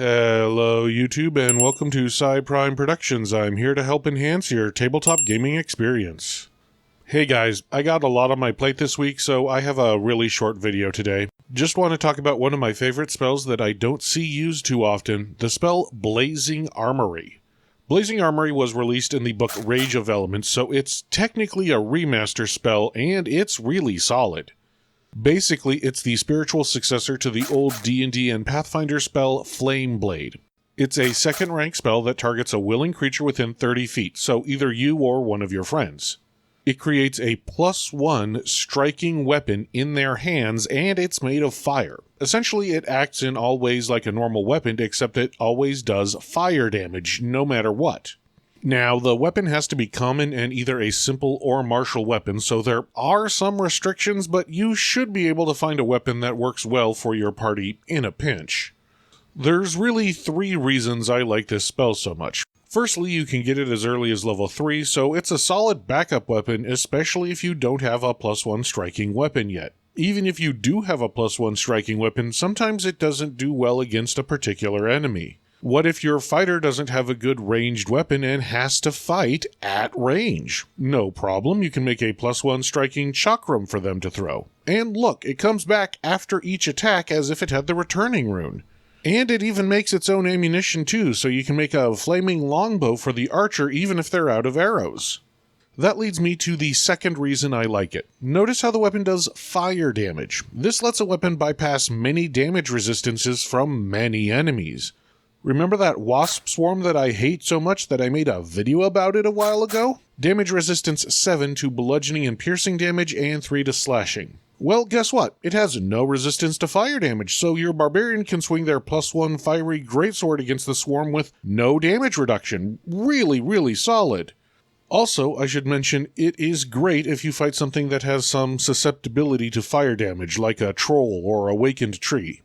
Hello YouTube and welcome to Prime Productions. I'm here to help enhance your tabletop gaming experience. Hey guys, I got a lot on my plate this week, so I have a really short video today. Just want to talk about one of my favorite spells that I don't see used too often, the spell Blazing Armory. Blazing Armory was released in the book Rage of Elements, so it's technically a remaster spell, and it's really solid. Basically, it's the spiritual successor to the old D&D and Pathfinder spell Flame Blade. It's a second rank spell that targets a willing creature within 30 feet, so either you or one of your friends. It creates a +1 striking weapon in their hands, and it's made of fire. Essentially, it acts in all ways like a normal weapon, except it always does fire damage, no matter what. Now, the weapon has to be common and either a simple or martial weapon, so there are some restrictions, but you should be able to find a weapon that works well for your party in a pinch. There's really 3 reasons I like this spell so much. Firstly, you can get it as early as level 3, so it's a solid backup weapon, especially if you don't have a +1 striking weapon yet. Even if you do have a +1 striking weapon, sometimes it doesn't do well against a particular enemy. What if your fighter doesn't have a good ranged weapon and has to fight at range? No problem, you can make a +1 striking chakram for them to throw. And look, it comes back after each attack as if it had the returning rune. And it even makes its own ammunition too, so you can make a flaming longbow for the archer even if they're out of arrows. That leads me to the second reason I like it. Notice how the weapon does fire damage. This lets a weapon bypass many damage resistances from many enemies. Remember that wasp swarm that I hate so much that I made a video about it a while ago? Damage resistance 7 to bludgeoning and piercing damage and 3 to slashing. Well, guess what? It has no resistance to fire damage, so your barbarian can swing their +1 fiery greatsword against the swarm with no damage reduction. Really solid. Also, I should mention, it is great if you fight something that has some susceptibility to fire damage, like a troll or awakened tree.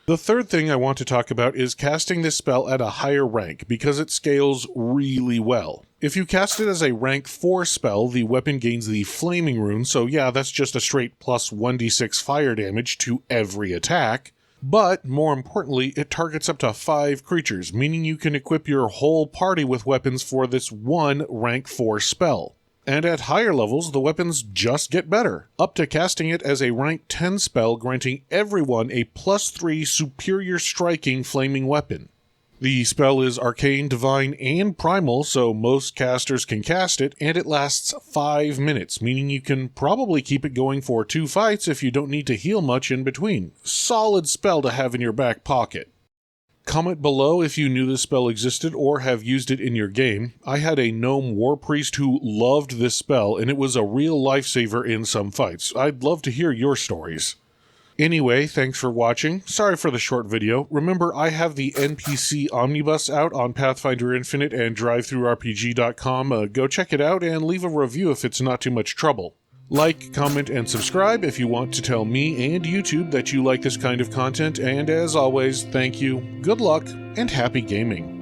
The third thing I want to talk about is casting this spell at a higher rank, because it scales really well. If you cast it as a rank 4 spell, the weapon gains the flaming rune, so yeah, that's just a straight +1d6 fire damage to every attack. But, more importantly, it targets up to 5 creatures, meaning you can equip your whole party with weapons for this one rank 4 spell. And at higher levels, the weapons just get better, up to casting it as a rank 10 spell, granting everyone a +3 superior striking flaming weapon. The spell is arcane, divine, and primal, so most casters can cast it, and it lasts 5 minutes, meaning you can probably keep it going for 2 fights if you don't need to heal much in between. Solid spell to have in your back pocket. Comment below if you knew this spell existed or have used it in your game. I had a gnome war priest who loved this spell, and it was a real lifesaver in some fights. I'd love to hear your stories. Anyway, thanks for watching. Sorry for the short video. Remember, I have the NPC Omnibus out on Pathfinder Infinite and DriveThruRPG.com. Go check it out and leave a review if it's not too much trouble. Like, comment, and subscribe if you want to tell me and YouTube that you like this kind of content, and as always, thank you, good luck, and happy gaming.